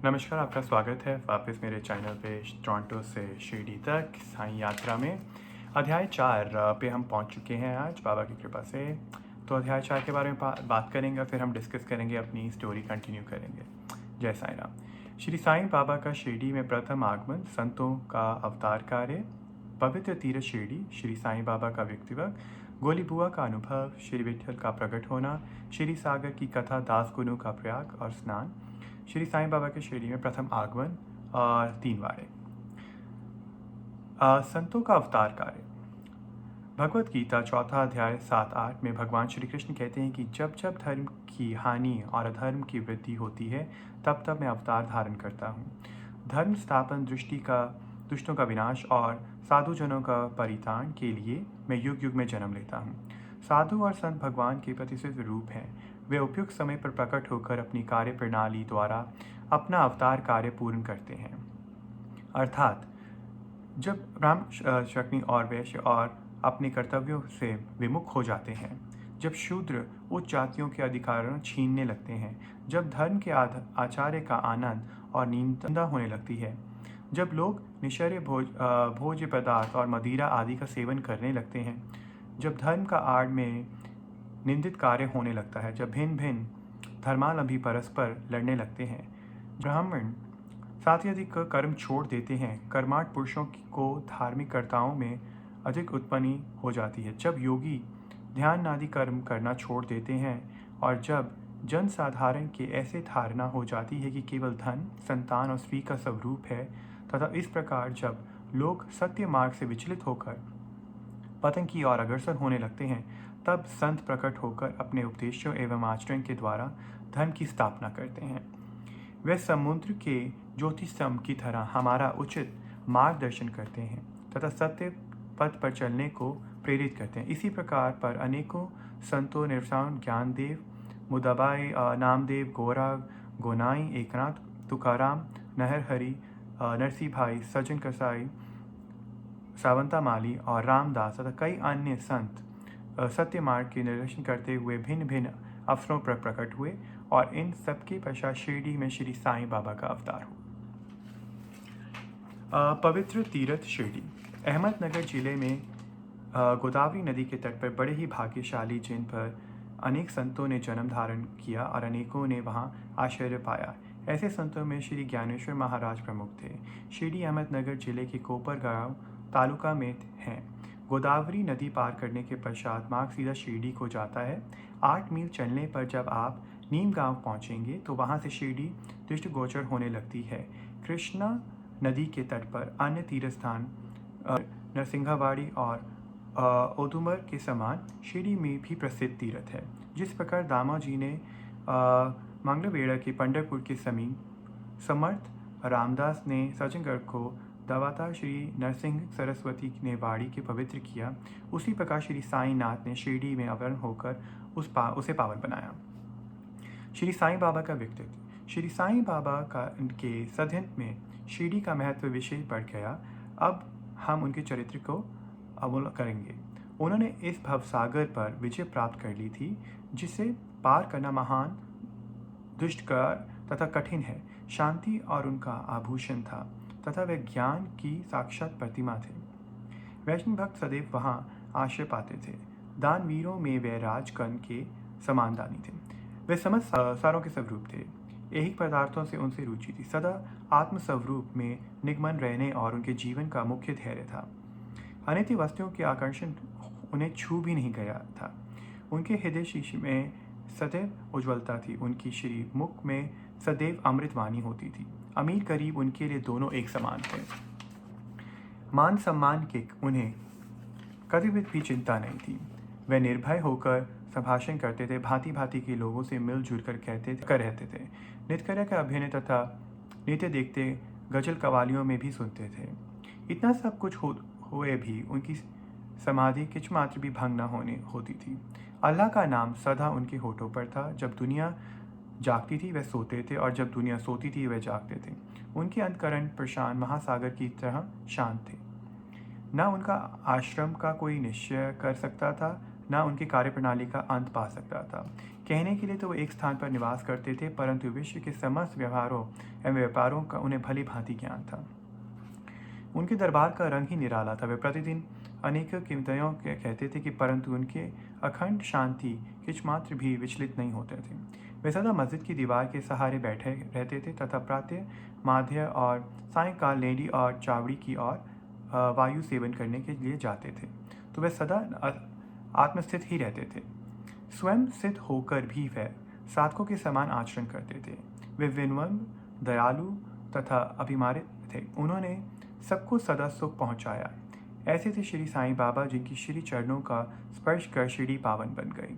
नमस्कार, आपका स्वागत है वापस मेरे चैनल पे टोरंटो से शिरडी तक साईं यात्रा में। अध्याय 4 पे हम पहुंच चुके हैं आज बाबा की कृपा से। तो अध्याय 4 के बारे में बात करेंगे, फिर हम डिस्कस करेंगे, अपनी स्टोरी कंटिन्यू करेंगे। जय साईं राम। श्री साईं बाबा का शिरडी में प्रथम आगमन, संतों का अवतार कार्य, पवित्र तीर्थ शिरडी, श्री साईं बाबा का व्यक्तित्व, गोली बुआ का अनुभव, श्री विठल का प्रकट होना, श्री सागर की कथा, दास गुरु का प्रयाग और स्नान, श्री साईं बाबा के शिरडी में प्रथम आगमन और 3 वारे। संतों का अवतार कार्य। भगवत गीता चौथा अध्याय 7-8 में भगवान श्री कृष्ण कहते हैं कि जब जब धर्म की हानि और अधर्म की वृद्धि होती है तब तब मैं अवतार धारण करता हूँ। धर्म स्थापन, दुष्टों का विनाश और साधुजनों का परित्राण के लिए मैं युग युग में जन्म लेता हूँ। साधु और संत भगवान के प्रतिष्ठित रूप हैं। वे उपयुक्त समय पर प्रकट होकर अपनी कार्य प्रणाली द्वारा अपना अवतार कार्य पूर्ण करते हैं। अर्थात जब ब्राह्मण, क्षत्रिय और वैश्य और अपने कर्तव्यों से विमुख हो जाते हैं, जब शूद्र उच्च जातियों के अधिकारों छीनने लगते हैं, जब धर्म के आचार्य का आनंद और निंदा होने लगती है, जब लोग निश्चर्य भोज्य पदार्थ और मदिरा आदि का सेवन करने लगते हैं, जब धर्म का आड़ में निंदित कार्य होने लगता है, जब भिन्न भिन्न धर्मावलंबी परस्पर लड़ने लगते हैं, ब्राह्मण साथ ही अधिक कर्म छोड़ देते हैं, कर्माठ पुरुषों को धार्मिक कर्ताओं में अधिक उत्पत्ति हो जाती है, जब योगी ध्यान आदि कर्म करना छोड़ देते हैं और जब जन साधारण के ऐसे धारणा हो जाती है कि केवल धन, संतान और स्त्री का स्वरूप है, तथा इस प्रकार जब लोग सत्य मार्ग से विचलित होकर पतन की ओर अग्रसर होने लगते हैं, तब संत प्रकट होकर अपने उपदेशों एवं आचरण के द्वारा धर्म की स्थापना करते हैं। वे समुद्र के ज्योतिषस्तंभ की तरह हमारा उचित मार्गदर्शन करते हैं तथा सत्य पथ पर चलने को प्रेरित करते हैं। इसी प्रकार पर अनेकों संतों, निर्वाण ज्ञानदेव, मुदाबाई, नामदेव, गोरा, गोनाई, एकनाथ, तुकाराम, नहरहरि, नरसी भाई, सज्जन कसाई, सावंता माली और रामदास तथा कई अन्य संत सत्य मार्ग के निर्देशन करते हुए भिन्न भिन्न अवसरों पर प्रकट हुए और इन सबके पश्चात शिरडी में श्री साईं बाबा का अवतार हुआ। पवित्र तीर्थ शिरडी। अहमदनगर जिले में गोदावरी नदी के तट पर बड़े ही भाग्यशाली, जिन पर अनेक संतों ने जन्म धारण किया और अनेकों ने वहाँ आश्चर्य पाया। ऐसे संतों में श्री ज्ञानेश्वर महाराज प्रमुख थे। शिरडी अहमदनगर जिले के कोपरगांव तालुका में हैं। गोदावरी नदी पार करने के पश्चात मार्ग सीधा शिरडी को जाता है। 8 मील चलने पर जब आप नीम गांव पहुंचेंगे तो वहां से शिरडी दृष्टिगोचर होने लगती है। कृष्णा नदी के तट पर अन्य तीर्थ स्थान नरसिंहवाड़ी और ओदुमर के समान शिरडी में भी प्रसिद्ध तीर्थ है। जिस प्रकार दामा जी ने मंगलवेढ़ा के पंढरपुर के समीप समर्थ रामदास ने सज्जनगढ़ को दावाता श्री नरसिंह सरस्वती ने वाड़ी के पवित्र किया, उसी प्रकार श्री साईं नाथ ने शिरडी में अवतरण होकर उसे पावन बनाया। श्री साईं बाबा का व्यक्तित्व। श्री साईं बाबा के सदिन में शिरडी का महत्व विशेष बढ़ गया। अब हम उनके चरित्र को अवलोकन करेंगे। उन्होंने इस भवसागर पर विजय प्राप्त कर ली थी, जिसे पार करना महान दुष्कर तथा कठिन है। शांति और उनका आभूषण था तथा वे ज्ञान की साक्षात प्रतिमा थे। वैष्णव भक्त सदैव वहाँ आश्रय पाते थे। दानवीरों में वे राजकन के समान दानी थे। वे समस्त सारों के स्वरूप थे। ऐहिक पदार्थों से उनसे रुचि थी। सदा आत्मस्वरूप में निगमन रहने और उनके जीवन का मुख्य धैर्य था। अनित्य वस्तुओं के आकर्षण उन्हें छू भी नहीं गया था। उनके हृदय शीशे में सदैव उज्ज्वलता थी। उनकी श्री मुख में सदैव अमृतवाणी होती थी। अमीर गरीब उनके लिए दोनों एक समान थे। मान सम्मान की उन्हें कभी भी चिंता नहीं थी। वे निर्भय होकर संभाषण करते थे, भांति भांति के लोगों से मिलजुल कर रहते थे। नित्यकर्या का अभिनय तथा नृत्य देखते गजल कवालियों में भी सुनते थे। इतना सब कुछ हुए भी उनकी समाधि किंचमात्र भी भंग न होती थी। अल्लाह का नाम सदा उनके होठों पर था। जब दुनिया जागती थी वे सोते थे और जब दुनिया सोती थी वे जागते थे। उनके अंतकरण प्रशांत महासागर की तरह शांत थे। न उनका आश्रम का कोई निश्चय कर सकता था, न उनकी कार्यप्रणाली का अंत पा सकता था। कहने के लिए तो वो एक स्थान पर निवास करते थे, परंतु विश्व के समस्त व्यवहारों एवं व्यापारों का उन्हें भली भांति ज्ञान था। उनके दरबार का रंग ही निराला था। वे प्रतिदिन अनेक कीमतियों कहते थे कि परंतु उनके अखंड शांति किंचमात्र भी विचलित नहीं होते थे। वे सदा मस्जिद की दीवार के सहारे बैठे रहते थे तथा प्रातः, माध्य और सायंकाल लेडी और चावड़ी की ओर वायु सेवन करने के लिए जाते थे। तो वे सदा आत्मस्थित ही रहते थे। स्वयं सिद्ध होकर भी वे साधकों के समान आचरण करते थे। वे विनम्र, दयालु तथा अभिमानित थे। उन्होंने सबको सदा सुख पहुंचाया। ऐसे थे श्री साईं बाबा, जिनकी श्री चरणों का स्पर्श कर शिरडी पावन बन गई।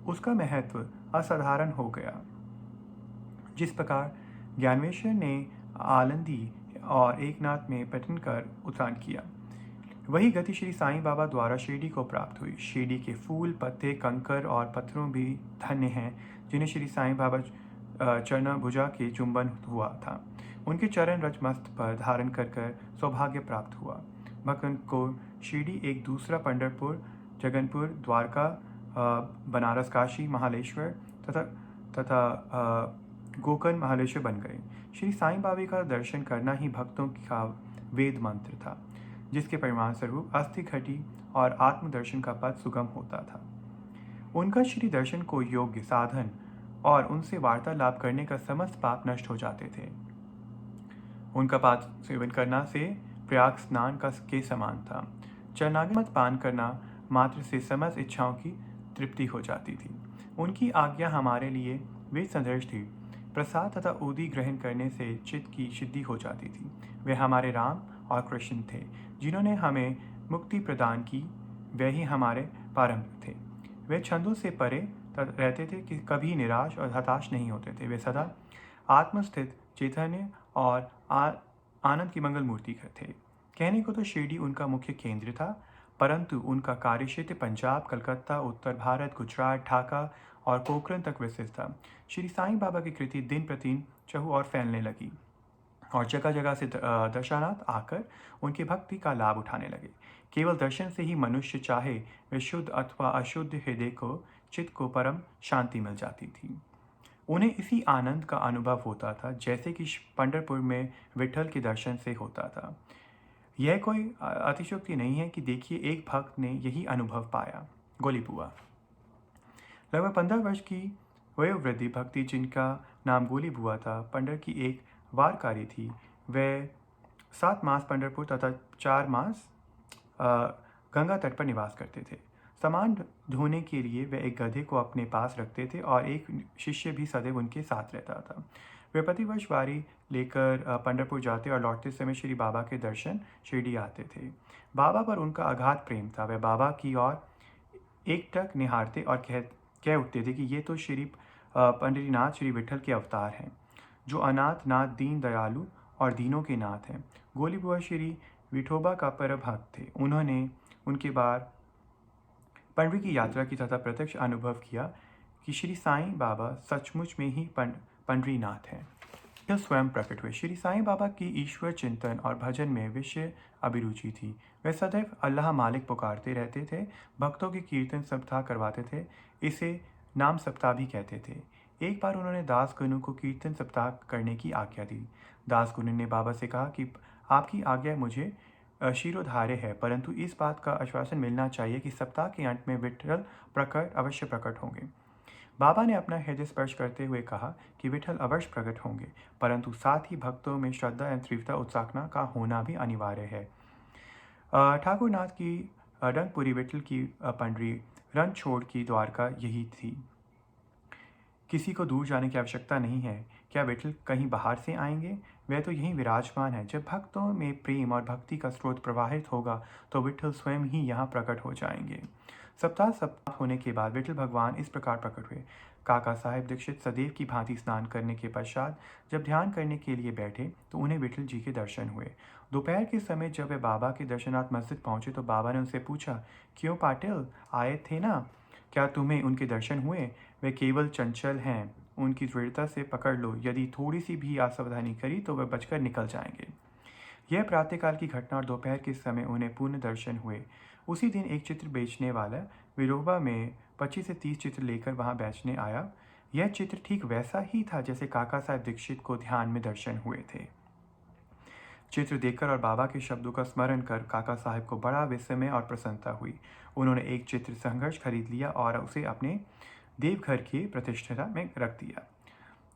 उसका महत्व असाधारण हो गया। जिस प्रकार ज्ञानेश्वर ने आलंदी और एकनाथ में पर्यटन कर उत्थान किया, वही गति श्री साईं बाबा द्वारा शिरडी को प्राप्त हुई। शिरडी के फूल, पत्ते, कंकर और पत्थरों भी धन्य हैं, जिन्हें श्री साईं बाबा चरण भुजा के चुंबन हुआ था। उनके चरण रज मस्त पर धारण कर कर सौभाग्य प्राप्त हुआ। भक्तन को शिरडी एक दूसरा पंढरपुर, जगन्नपुर, द्वारका, बनारस, काशी, महालेश्वर तथा गोकर्ण महालेश्वर बन गए। श्री साईं बाबा का दर्शन करना ही भक्तों का वेद मंत्र था, जिसके परिणाम स्वरूप अस्थि घटी और आत्मदर्शन का पथ सुगम होता था। उनका श्री दर्शन को योग्य साधन और उनसे वार्तालाप करने का समस्त पाप नष्ट हो जाते थे। उनका पाद सेवन करना से प्रयाग स्नान के समान था। चरणागमत पान करना मात्र से समस्त इच्छाओं की तृप्ति हो जाती थी। उनकी आज्ञा हमारे लिए वेद संदेश थी। प्रसाद तथा उदी ग्रहण करने से चित्त की सिद्धि हो जाती थी। वे हमारे राम और कृष्ण थे, जिन्होंने हमें मुक्ति प्रदान की। वे ही हमारे प्रारंभ थे। वे छंदों से परे रहते थे कि कभी निराश और हताश नहीं होते थे। वे सदा आत्मस्थित, चैतन्य और आनंद की मंगल मूर्ति थे। कहने को तो शिरडी उनका मुख्य केंद्र था, परंतु उनका कार्यक्षेत्र पंजाब, कलकत्ता, उत्तर भारत, गुजरात, ढाका और पोखरण तक विस्तृत था। श्री साईं बाबा की कृति दिन प्रतिदिन चहु और फैलने लगी और जगह जगह से दर्शनार्थ आकर उनकी भक्ति का लाभ उठाने लगे। केवल दर्शन से ही मनुष्य, चाहे वे शुद्ध अथवा अशुद्ध हृदय को, चित्त को परम शांति मिल जाती थी। उन्हें इसी आनंद का अनुभव होता था जैसे कि पंढरपुर में विठल के दर्शन से होता था। यह कोई अतिशयोक्ति नहीं है कि देखिए, एक भक्त ने यही अनुभव पाया। गोली बुआ लगभग 15 वर्ष की वयोवृद्धि भक्ति, जिनका नाम गोली बुआ था, पंडर की एक वारकारी थी। वे 7 मास पंढरपुर तथा 4 मास गंगा तट पर निवास करते थे। सामान ढोने के लिए वे एक गधे को अपने पास रखते थे और एक शिष्य भी सदैव उनके साथ रहता था। वे प्रतिवर्ष वारी लेकर पंढरपुर जाते और लौटते समय श्री बाबा के दर्शन शिरडी आते थे। बाबा पर उनका अगाध प्रेम था। वे बाबा की ओर एकटक निहारते और कह उठते थे कि ये तो श्री पंढरीनाथ, श्री विठल के अवतार हैं, जो अनाथ नाथ, दीन दयालु और दीनों के नाथ हैं। गोली बुआ श्री विठोबा का परम भक्त थे। उन्होंने उनके बाद पंडरी की यात्रा की तथा प्रत्यक्ष अनुभव किया कि श्री साईं बाबा सचमुच में ही पंढरीनाथ हैं। यह स्वयं प्रकट हुए। श्री साईं बाबा की ईश्वर चिंतन और भजन में विशेष अभिरुचि थी। वे सदैव अल्लाह मालिक पुकारते रहते थे। भक्तों के कीर्तन सप्ताह करवाते थे। इसे नाम सप्ताह भी कहते थे। एक बार उन्होंने दास गुनु को कीर्तन सप्ताह करने की आज्ञा दी। दास गुनु ने बाबा से कहा कि आपकी आज्ञा मुझे शिरोधार्य है, परंतु इस बात का आश्वासन मिलना चाहिए कि सप्ताह के अंत में विठल अवश्य प्रकट होंगे। बाबा ने अपना हृदय स्पर्श करते हुए कहा कि विठल अवश्य प्रकट होंगे, परंतु साथ ही भक्तों में श्रद्धा एवं तीव्रता उत्साहना का होना भी अनिवार्य है। ठाकुरनाथ की रंगपुरी, विठल की पंडरी, रणछोड़ की द्वारका यही थी। किसी को दूर जाने की आवश्यकता नहीं है। क्या विठल कहीं बाहर से आएंगे? वह तो यहीं विराजमान है। जब भक्तों में प्रेम और भक्ति का स्रोत प्रवाहित होगा तो विठल स्वयं ही यहाँ प्रकट हो जाएंगे। सप्ताह होने के बाद विठल भगवान इस प्रकार प्रकट हुए। काका साहेब दीक्षित सदैव की भांति स्नान करने के पश्चात जब ध्यान करने के लिए बैठे तो उन्हें विठल जी के दर्शन हुए। दोपहर के समय जब वे बाबा के दर्शनार्थ मस्जिद पहुंचे तो बाबा ने उनसे पूछा, क्यों पाटिल, आए थे ना? क्या तुम्हें उनके दर्शन हुए? वे केवल चंचल हैं, उनकी दृढ़ता से पकड़ लो। यदि थोड़ी सी भी असावधानी करी तो वे बचकर निकल जाएंगे। यह प्रातःकाल की घटना और दोपहर के समय उन्हें पूर्ण दर्शन हुए। उसी दिन एक चित्र बेचने वाला विरोबा में 25 से 30 चित्र लेकर वहां बेचने आया। यह चित्र ठीक वैसा ही था जैसे काका साहब दीक्षित को ध्यान में दर्शन हुए थे। चित्र देखकर और बाबा के शब्दों का स्मरण कर काका साहब को बड़ा विस्मय और प्रसन्नता हुई। उन्होंने एक चित्र संघर्ष खरीद लिया और उसे अपने देवघर की प्रतिष्ठा में रख दिया।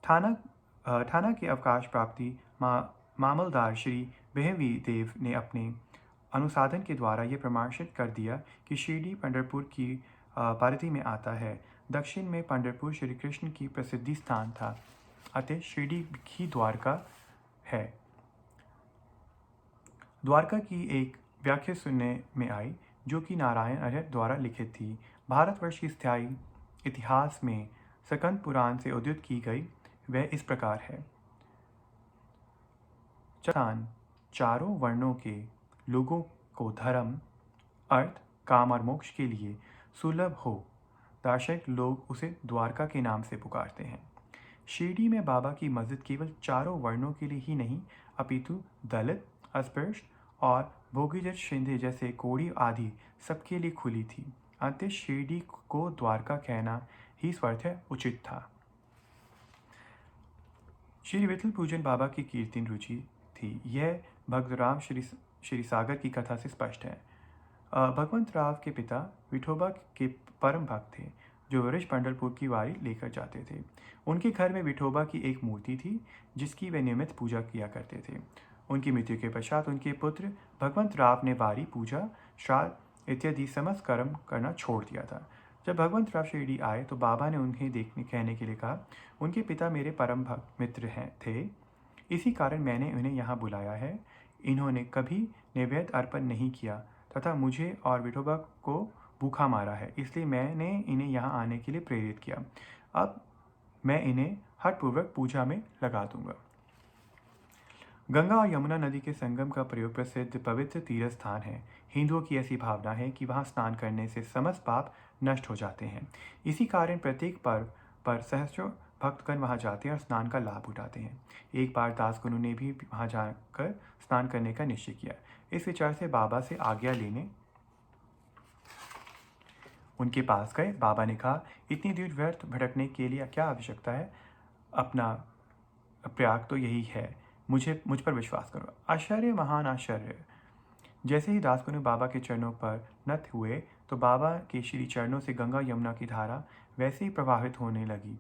थाना की अवकाश प्राप्ति मामलदार श्री बेहवी देव ने अपने अनुसाधन के द्वारा यह प्रमाणित कर दिया कि शिरडी पंढरपुर की परिधि में आता है। दक्षिण में पंढरपुर श्री कृष्ण की प्रसिद्धि स्थान था, अतः शिरडी ही द्वारका है। द्वारका की एक व्याख्या सुनने में आई जो कि नारायण अय्यर द्वारा लिखित थी। भारतवर्ष की स्थायी इतिहास में स्कंद पुराण से उद्धृत की गई वह इस प्रकार है। चारों वर्णों के लोगों को धर्म, अर्थ, काम और मोक्ष के लिए सुलभ हो, दार्शनिक लोग उसे द्वारका के नाम से पुकारते हैं। शिरडी में बाबा की मस्जिद केवल चारों वर्णों के लिए ही नहीं अपितु दलित, अस्पृश्य और भोगीजट शिंदे जैसे कोड़ी आदि सबके लिए खुली थी। अतः शिरडी को द्वारका कहना ही स्वतः उचित था। श्री विठल पूजन बाबा की कीर्तन रुचि थी। यह भगतराम श्री सागर की कथा से स्पष्ट है। भगवंत राव के पिता विठोबा के परम भक्त थे जो वरिष्ठ पंढरपुर की वारी लेकर जाते थे। उनके घर में विठोबा की एक मूर्ति थी जिसकी वे नियमित पूजा किया करते थे। उनकी मृत्यु के पश्चात उनके पुत्र भगवंत राव ने वारी, पूजा, श्राद्ध इत्यादि समस्त कर्म करना छोड़ दिया था। जब भगवंत राव शिरडी आए तो बाबा ने उन्हें कहने के लिए कहा, उनके पिता मेरे परम भक्त मित्र थे, इसी कारण मैंने उन्हें यहाँ बुलाया है। इन्होंने कभी नैवेद्य अर्पण नहीं किया तथा मुझे और विठोबा को भूखा मारा है, इसलिए मैंने इन्हें यहाँ आने के लिए प्रेरित किया। अब मैं इन्हें हठपूर्वक पूजा में लगा दूंगा। गंगा और यमुना नदी के संगम का प्रयोग प्रसिद्ध पवित्र तीर्थ स्थान है। हिंदुओं की ऐसी भावना है कि वहाँ स्नान करने से समस्त पाप नष्ट हो जाते हैं। इसी कारण प्रत्येक पर्व पर सहस्रों भक्तगण वहाँ जाते हैं और स्नान का लाभ उठाते हैं। एक बार दासगुरु ने भी वहाँ जाकर स्नान करने का निश्चय किया। इस विचार से बाबा से आज्ञा लेने उनके पास गए। बाबा ने कहा, इतनी दूर व्यर्थ भटकने के लिए क्या आवश्यकता है? अपना प्रयाग तो यही है, मुझ पर विश्वास करो। आश्चर्य, महान आश्चर्य। जैसे ही दासगुरु बाबा के चरणों पर नत हुए तो बाबा के श्री चरणों से गंगा यमुना की धारा वैसे ही प्रवाहित होने लगी।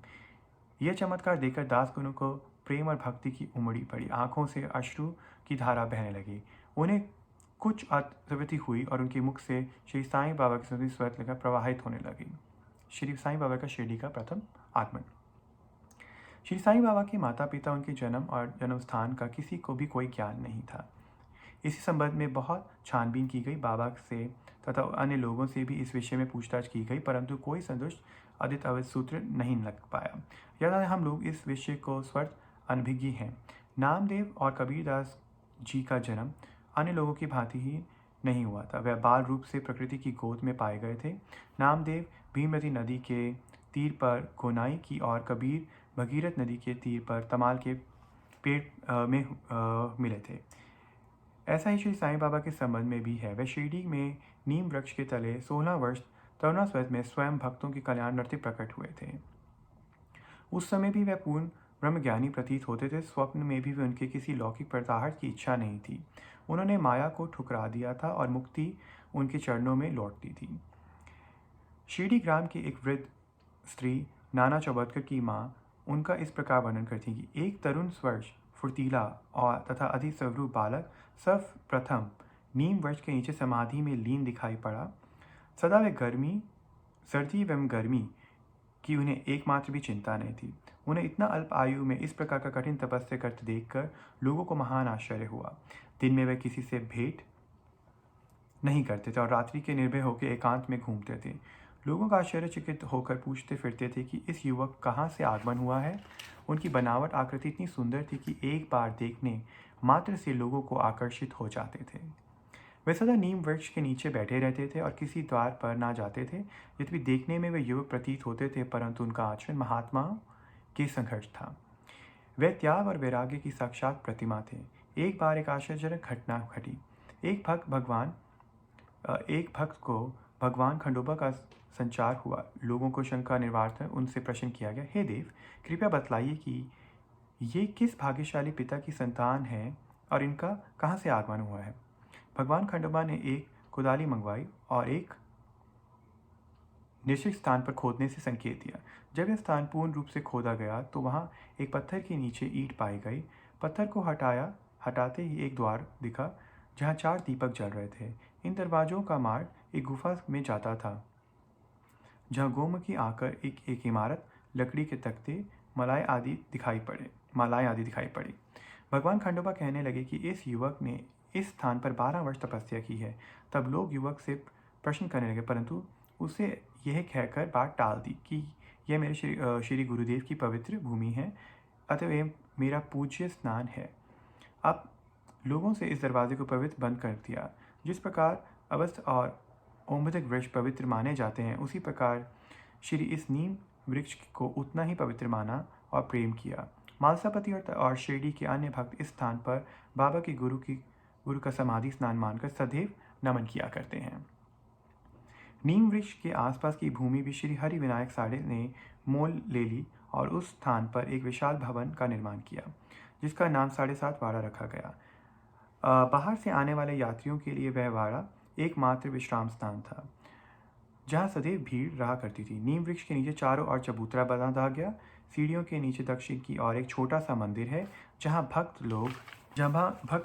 यह चमत्कार देखकर दासगुरु को प्रेम और भक्ति की उमड़ी पड़ी। आंखों से अश्रु की धारा बहने लगी। उन्हें कुछ अतिवृत्ति हुई और उनके मुख से श्री साईं बाबा की सुंदर स्वरत लेकर प्रवाहित होने लगी। श्री साईं बाबा का शिरडी का प्रथम आगमन। श्री साईं बाबा के माता पिता, उनके जन्म और जन्म स्थान का किसी को भी कोई ज्ञान नहीं था। इसी संबंध में बहुत छानबीन की गई। बाबा से तथा अन्य लोगों से भी इस विषय में पूछताछ की गई, परंतु कोई संतुष्ट अद्वित अवैध सूत्र नहीं लग पाया। यथा हम लोग इस विषय को स्वत अनभिज्ञ हैं। नामदेव और कबीरदास जी का जन्म अन्य लोगों की भांति ही नहीं हुआ था। वह बाल रूप से प्रकृति की गोद में पाए गए थे। नामदेव भीमवती नदी के तीर पर गोनाई की और कबीर भगीरथ नदी के तीर पर तमाल के पेड़ में मिले थे। ऐसा ही श्री साईं बाबा के संबंध में भी है। वह शिरडी में नीम वृक्ष के तले 16 वर्ष तरुणावस्था में स्वयं भक्तों के कल्याण नृत्य प्रकट हुए थे। उस समय भी वह पूर्ण ब्रह्मज्ञानी प्रतीत होते थे। स्वप्न में भी उनके किसी लौकिक प्रताहट की इच्छा नहीं थी। उन्होंने माया को ठुकरा दिया था और मुक्ति उनके चरणों में लौटती थी। शिरडी ग्राम की एक वृद्ध स्त्री नाना चौबतकर की माँ उनका इस प्रकार वर्णन करती है कि एक तरुण स्वर्ष फुर्तीला और तथा अति स्वरूप बालक सर्वप्रथम नीम वृक्ष के नीचे समाधि में लीन दिखाई पड़ा। सदा वे सर्दी एवं गर्मी की उन्हें एकमात्र भी चिंता नहीं थी। उन्हें इतना अल्प आयु में इस प्रकार का कठिन तपस्या करते देखकर लोगों को महान आश्चर्य हुआ। दिन में वे किसी से भेंट नहीं करते थे और रात्रि के निर्भय होकर एकांत में घूमते थे। लोगों का आश्चर्यचकित होकर पूछते फिरते थे कि इस युवक कहाँ से आगमन हुआ है। उनकी बनावट आकृति इतनी सुंदर थी कि एक बार देखने मात्र से लोगों को आकर्षित हो जाते थे। वे सदा नीम वृक्ष के नीचे बैठे रहते थे और किसी द्वार पर ना जाते थे। यद्यपि देखने में वे युवक प्रतीत होते थे, परंतु उनका आचरण महात्माओं के संघर्ष था। वे त्याग और वैराग्य की साक्षात प्रतिमा थे। एक बार एक आश्चर्यजनक घटना घटी। एक भक्त को भगवान खंडोबा का संचार हुआ। लोगों को शंका निवारण उनसे प्रश्न किया गया, हे देव, कृपया बतलाइए कि ये किस भाग्यशाली पिता की संतान है और इनका कहाँ से आगमन हुआ है। भगवान खंडोबा ने एक कुदाली मंगवाई और एक निश्चित स्थान पर खोदने से संकेत दिया। जब यह स्थान पूर्ण रूप से खोदा गया तो वहाँ एक पत्थर के नीचे ईंट पाई गई। पत्थर को हटाते ही एक द्वार दिखा जहाँ 4 दीपक जल रहे थे। इन दरवाजों का मार्ग एक गुफा में जाता था जहाँ गोमुखी आकर एक इमारत, लकड़ी के तख्ते, मालाएं आदि दिखाई पड़ी। भगवान खंडोबा कहने लगे कि इस युवक ने इस स्थान पर 12 वर्ष तपस्या की है। तब लोग युवक से प्रश्न करने लगे, परंतु उसे यह कहकर बात टाल दी कि यह मेरे श्री गुरुदेव की पवित्र भूमि है, अतः यह मेरा पूज्य स्नान है। अब लोगों से इस दरवाजे को पवित्र बंद कर दिया। जिस प्रकार अवस्थ और ओमभद्र वृक्ष पवित्र माने जाते हैं, उसी प्रकार श्री इस नीम वृक्ष को उतना ही पवित्र माना और प्रेम किया। मालसापति और शिरडी के अन्य भक्त इस स्थान पर बाबा के गुरु का समाधि स्नान मानकर सदैव नमन किया करते हैं। नीम वृक्ष के आसपास की भूमि भी श्री हरि विनायक साड़े ने मोल ले ली और उस स्थान पर एक विशाल भवन का निर्माण किया, जिसका नाम 7.5 वाड़ा रखा गया। बाहर से आने वाले यात्रियों के लिए वह वाड़ा एकमात्र विश्राम स्थान था, जहाँ सदैव भीड़ रहा करती थी। नीम वृक्ष के नीचे चारों ओर चबूतरा बना गया। सीढ़ियों के नीचे दक्षिण की ओर एक छोटा सा मंदिर है, जहाँ भक्त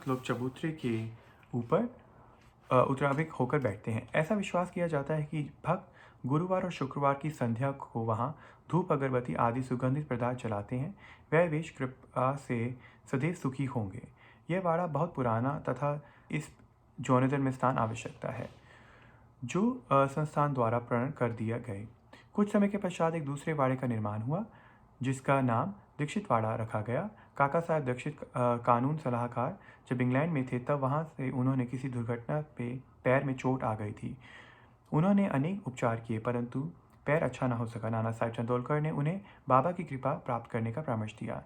लोग चबूतरे के ऊपर उत्तराभिमुख होकर बैठते हैं। ऐसा विश्वास किया जाता है कि भक्त गुरुवार और शुक्रवार की संध्या को वहाँ धूप, अगरबत्ती आदि सुगंधित पदार्थ जलाते हैं। वह वेश कृपा से सदैव सुखी होंगे। यह वाड़ा बहुत पुराना तथा इस जोनेदर में स्थान आवश्यकता है, जो संस्थान द्वारा प्रण कर दिया गए। कुछ समय के पश्चात एक दूसरे वाड़े का निर्माण हुआ, जिसका नाम दीक्षित वाड़ा रखा गया। काका साहब दीक्षित कानून सलाहकार जब इंग्लैंड में थे, तब वहाँ से उन्होंने किसी दुर्घटना पे पैर में चोट आ गई थी। उन्होंने अनेक उपचार किए, परंतु पैर अच्छा न हो सका। नाना साहब चंदोलकर ने उन्हें बाबा की कृपा प्राप्त करने का परामर्श दिया,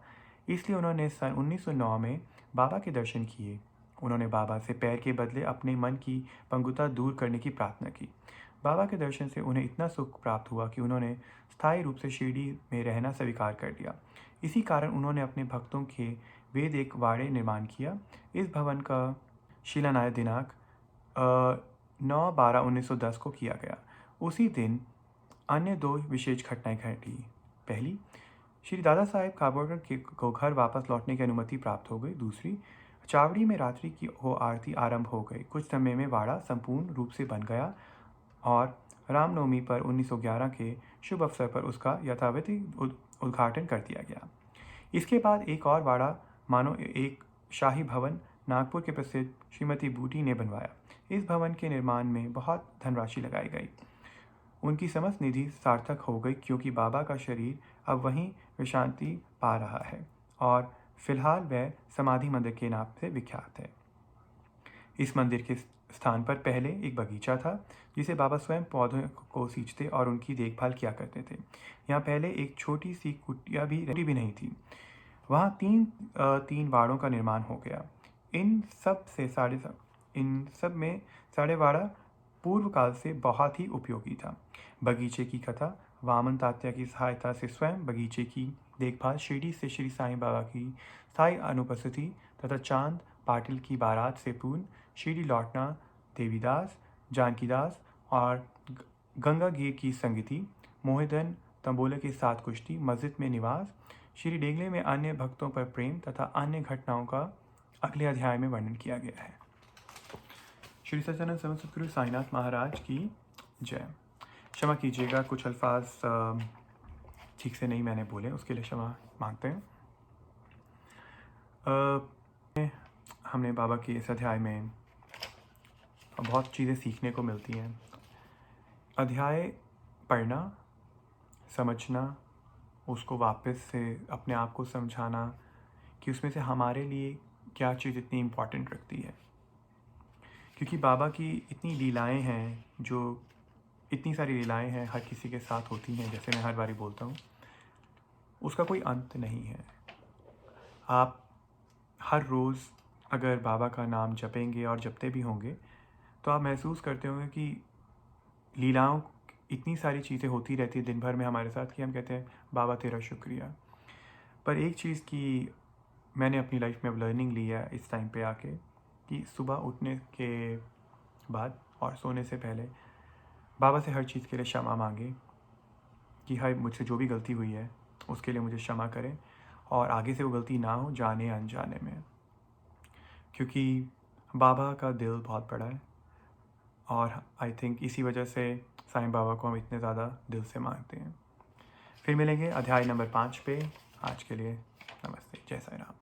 इसलिए उन्होंने सन 1909 में बाबा के दर्शन किए। उन्होंने बाबा से पैर के बदले अपने मन की पंगुता दूर करने की प्रार्थना की। बाबा के दर्शन से उन्हें इतना सुख प्राप्त हुआ कि उन्होंने स्थायी रूप से शिरडी में रहना स्वीकार कर लिया। इसी कारण उन्होंने अपने भक्तों के वेद एक वाड़े निर्माण किया। इस भवन का शिलान्यास दिनांक 9/12/1910 को किया गया। उसी दिन अन्य 2 विशेष घटनाएं घटी। पहली, श्री दादा साहेब काबोडकर को घर वापस लौटने की अनुमति प्राप्त हो गई। दूसरी, चावड़ी में रात्रि की आरती आरंभ हो गई। कुछ समय में वाड़ा संपूर्ण रूप से बन गया और रामनवमी पर 1911 के शुभ अवसर पर उसका यथावत उद्घाटन कर दिया गया। इसके बाद एक और वाड़ा मानो एक शाही भवन नागपुर के प्रसिद्ध श्रीमती बूटी ने बनवाया। इस भवन के निर्माण में बहुत धनराशि लगाई गई। उनकी समस्त निधि सार्थक हो गई, क्योंकि बाबा का शरीर अब वहीं विश्रांति पा रहा है और फिलहाल वह समाधि मंदिर के नाम से विख्यात है। इस मंदिर के स्थान पर पहले एक बगीचा था, जिसे बाबा स्वयं पौधों को सींचते और उनकी देखभाल किया करते थे। यहाँ पहले एक छोटी सी कुटिया भी नहीं थी। वहाँ तीन वाड़ों का निर्माण हो गया। इन सब में साढ़े वाड़ा पूर्व काल से बहुत ही उपयोगी था। बगीचे की कथा, वामन तात्या की सहायता से स्वयं बगीचे की देखभाल, शिरडी से श्री साईं बाबा की स्थायी अनुपस्थिति तथा चांद पाटिल की बारात से पूर्ण शिरडी लौटना, देवीदास, जानकीदास और गंगागीर की संगति, मोहिदन तंबोले के साथ कुश्ती, मस्जिद में निवास, श्री डेगले में अन्य भक्तों पर प्रेम तथा अन्य घटनाओं का अगले अध्याय में वर्णन किया गया है। श्री सच्चिदानंद समर्थ सद्गुरु साईनाथ महाराज की जय। क्षमा कीजिएगा, कुछ अल्फाज ठीक से नहीं मैंने बोले, उसके लिए क्षमा मांगते हैं। हमने बाबा के इस अध्याय में बहुत चीज़ें सीखने को मिलती हैं। अध्याय पढ़ना, समझना, उसको वापस से अपने आप को समझाना कि उसमें से हमारे लिए क्या चीज़ इतनी इम्पॉर्टेंट रखती है, क्योंकि बाबा की इतनी लीलाएं हैं, जो इतनी सारी लीलाएं हैं हर किसी के साथ होती हैं, जैसे मैं हर बारी बोलता हूँ, उसका कोई अंत नहीं है। आप हर रोज़ अगर बाबा का नाम जपेंगे और जपते भी होंगे, तो आप महसूस करते होंगे कि लीलाओं, इतनी सारी चीज़ें होती रहती है दिन भर में हमारे साथ कि हम कहते हैं बाबा तेरा शुक्रिया। पर एक चीज़ की मैंने अपनी लाइफ में अब लर्निंग ली है इस टाइम पे आके, कि सुबह उठने के बाद और सोने से पहले बाबा से हर चीज़ के लिए क्षमा मांगे, कि हाय मुझसे जो भी गलती हुई है उसके लिए मुझे क्षमा करें और आगे से वो गलती ना हो जाने अनजाने में, क्योंकि बाबा का दिल बहुत बड़ा है और आई थिंक इसी वजह से साईं बाबा को हम इतने ज़्यादा दिल से मानते हैं। फिर मिलेंगे अध्याय नंबर 5 पे। आज के लिए नमस्ते, जय साईं राम।